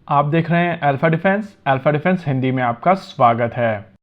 आप देख रहे हैं अल्फा डिफेंस हिंदी में आपका स्वागत है।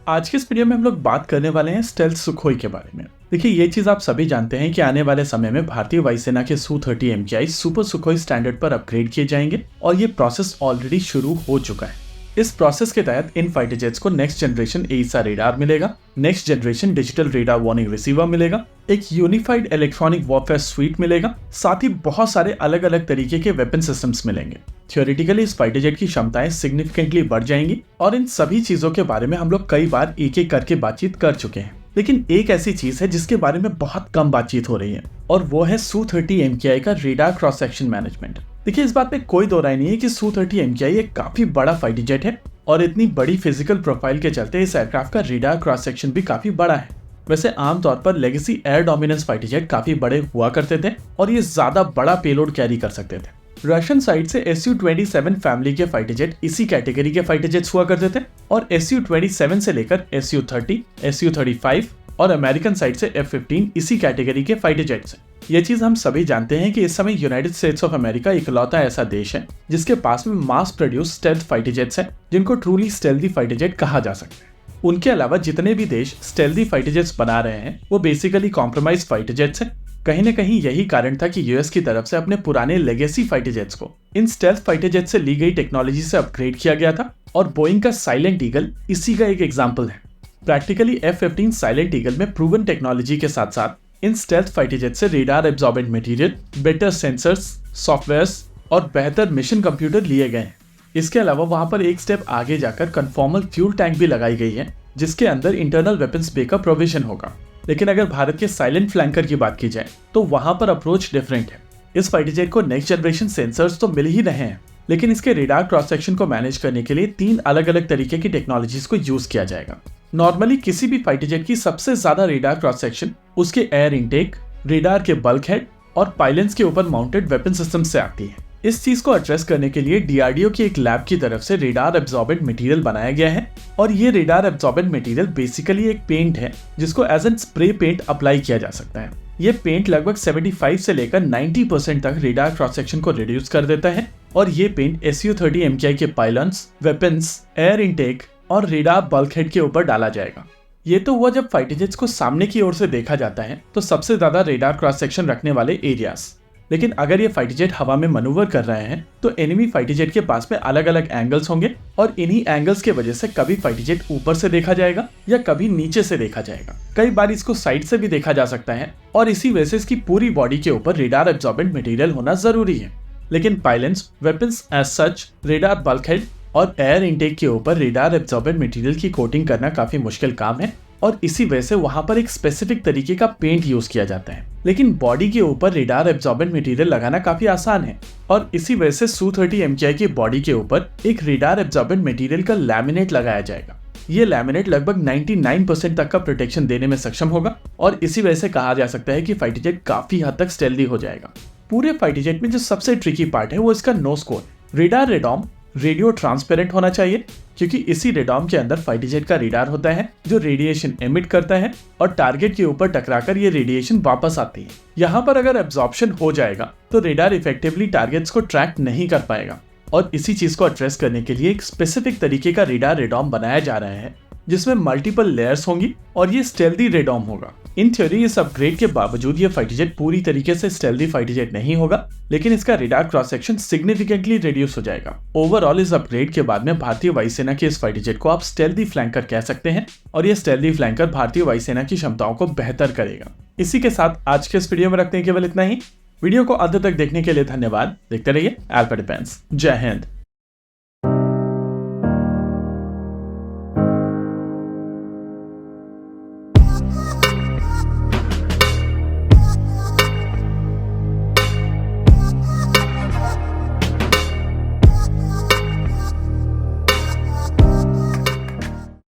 आज के इस वीडियो में हम लोग बात करने वाले हैं स्टेल्थ सुखोई के बारे में। देखिए, ये चीज आप सभी जानते हैं कि आने वाले समय में भारतीय वायुसेना के Su-30 MKI super Sukhoi standard पर अपग्रेड किए जाएंगे और ये प्रोसेस ऑलरेडी शुरू हो चुका है। इस प्रोसेस के तहत इन फाइटर जेट्स को नेक्स्ट जनरेशन एईसा रेडार मिलेगा, next generation digital radar warning receiver मिलेगा, एक यूनिफाइड इलेक्ट्रॉनिक वॉरफेयर स्वीट मिलेगा, साथ ही बहुत सारे अलग अलग तरीके के वेपन सिस्टम्स मिलेंगे। थियोरेटिकली इस फाइटर जेट की क्षमताएं सिग्निफिकेंटली बढ़ जाएंगी और इन सभी चीजों के बारे में हम लोग कई बार एक एक करके बातचीत कर चुके हैं। लेकिन एक ऐसी चीज है जिसके बारे में बहुत कम बातचीत हो रही है और वो है Su-30 MKI का रेडार क्रॉस सेक्शन मैनेजमेंट। देखिए, इस बात में कोई दो राय नहीं है कि Su-30 MKI एक काफी बड़ा फाइटर जेट है और इतनी बड़ी फिजिकल प्रोफाइल के चलते इस एयरक्राफ्ट का रेडार क्रॉस सेक्शन भी काफी बड़ा है। वैसे आमतौर पर legacy air dominance fighter jet काफी बड़े हुआ करते थे और ये ज्यादा बड़ा पेलोड कैरी कर सकते थे। रशियन साइड से Su-27 फैमिली के फाइटर जेट इसी कैटेगरी के फाइटर जेट्स हुआ करते थे और Su-27 से लेकर Su-30, Su-35 और अमेरिकन साइड से F-15 इसी कैटेगरी के फाइटर जेट्स हैं। ये चीज हम सभी जानते हैं कि इस समय यूनाइटेड स्टेट्स ऑफ अमेरिका इकलौता ऐसा देश है जिसके पास में मास प्रोड्यूस स्टेल्थ फाइटर जेट्स हैं जिनको ट्रूली स्टेल्थी फाइटर जेट कहा जा सकता है। उनके अलावा जितने भी देश स्टेल्थी फाइटर जेट्स बना रहे हैं वो बेसिकली कॉम्प्रोमाइज फाइटर जेट्स हैं। कहीं न कहीं यही कारण था कि यूएस की तरफ से अपने पुराने लेगेसी फाइटर जेट्स को इन स्टेल्थ फाइटर जेट से ली गई टेक्नोलॉजी से अपग्रेड किया गया था और बोइंग का साइलेंट ईगल इसी का एक एग्जाम्पल है। प्रैक्टिकली F-15 साइलेंट ईगल में प्रूवन टेक्नोलॉजी के साथ साथ इन स्टेल्थ फाइटर जेट से radar absorbent material, better sensors, softwares और बेहतर मिशन कंप्यूटर लिए गए हैं। इसके अलावा वहां पर एक स्टेप आगे जाकर कन्फॉर्मल फ्यूल टैंक भी लगाई गई है जिसके अंदर इंटरनल वेपन्स बे का प्रोविजन होगा। लेकिन अगर भारत के साइलेंट फ्लैंकर की बात की जाए तो वहां पर अप्रोच डिफरेंट है। इस फाइटर जेट को नेक्स्ट जनरेशन सेंसर्स तो मिल ही रहे हैं लेकिन इसके रेडार क्रॉस सेक्शन को मैनेज करने के लिए 3 अलग अलग तरीके की टेक्नोलॉजीज को यूज किया जाएगा। नॉर्मली किसी भी फाइटर जेट की सबसे ज्यादा रेडार क्रॉस सेक्शन उसके एयर इनटेक, रेडार के बल्क हेड और पाइलन्स के ऊपर माउंटेड वेपन सिस्टम से आती है। इस चीज को एड्रेस करने के लिए DRDO की एक लैब की तरफ से रेडार एब्जॉर्बेंट मटेरियल बनाया गया है और ये रेडार एब्जॉर्बेंट मटेरियल बेसिकली एक पेंट है जिसको as an spray paint apply किया जा सकता है। ये पेंट लगभग 75 से लेकर 90% तक रेडार क्रॉस सेक्शन को रिड्यूस कर देता है और ये पेंट Su-30 MKI के पाइलन्स, वेपन्स, एयर इनटेक और रेडार बल्क हेड के ऊपर डाला जाएगा। ये तो हुआ जब फाइटर जेट्स को सामने की ओर से देखा जाता है तो सबसे ज्यादा रेडार क्रॉस सेक्शन रखने वाले एरियाज। लेकिन अगर ये फाइटर जेट हवा में मनूवर कर रहे हैं तो एनिमी फाइटर जेट के पास में अलग अलग एंगल्स होंगे और इन्हीं एंगल्स के वजह से कभी फाइटर जेट ऊपर से देखा जाएगा या कभी नीचे से देखा जाएगा। कई बार इसको साइड से भी देखा जा सकता है और इसी वजह से इसकी पूरी बॉडी के ऊपर रेडार एब्जॉर्बेंट मटेरियल होना जरूरी है। लेकिन pilots, weapons as such, radar bulk head और एयर इनटेक के ऊपर रेडार एब्जॉर्बेंट मटेरियल की कोटिंग करना काफी मुश्किल काम है और इसी वजह से वहां पर एक स्पेसिफिक तरीके का पेंट यूज किया जाता है। लेकिन बॉडी के ऊपर रेडार एब्जॉर्बेंट मटेरियल लगाना काफी आसान है और इसी वजह से Su-30 MKI की बॉडी के ऊपर एक रेडार एब्जॉर्बेंट मटेरियल का लैमिनेट लगाया जाएगा। ये लैमिनेट लगभग 99% तक का प्रोटेक्शन देने में सक्षम होगा और इसी वजह से कहा जा सकता है कि फाइटर जेट काफी हद तक स्टेल्दी हो जाएगा। पूरे फाइटर जेट में जो सबसे ट्रिकी पार्ट है वो इसका नोज कोन। रेडार रेडॉम रेडियो ट्रांसपेरेंट होना चाहिए क्योंकि इसी रेडॉम के अंदर फाइटर जेट का रेडार होता है जो रेडिएशन एमिट करता है और टारगेट के ऊपर टकराकर ये रेडिएशन वापस आती है। यहाँ पर अगर एब्जॉर्प्शन हो जाएगा तो रेडार इफेक्टिवली टारगेट्स को ट्रैक नहीं कर पाएगा और इसी चीज को एड्रेस करने के लिए एक स्पेसिफिक तरीके का रेडार रेडॉम बनाया जा रहा है जिसमें मल्टीपल लेयर्स होंगी और ये स्टेल्दी रेडॉम होगा। इन थ्योरी इस अपग्रेड के बावजूद ये फाइटर जेट पूरी तरीके से स्टेल्दी फाइटर जेट नहीं होगा लेकिन इसका radar cross section significantly reduce हो जाएगा। ओवरऑल इस अपग्रेड के बाद में भारतीय वायुसेना के इस फाइटर जेट को आप स्टेल्दी फ्लैंकर कह सकते हैं और ये स्टेल्दी फ्लैंकर भारतीय वायुसेना की क्षमताओं को बेहतर करेगा। इसी के साथ आज के इस वीडियो में रखते हैं केवल इतना ही। वीडियो को अंत तक देखने के लिए धन्यवाद। देखते रहिए अल्फा डिफेंस। जय हिंद।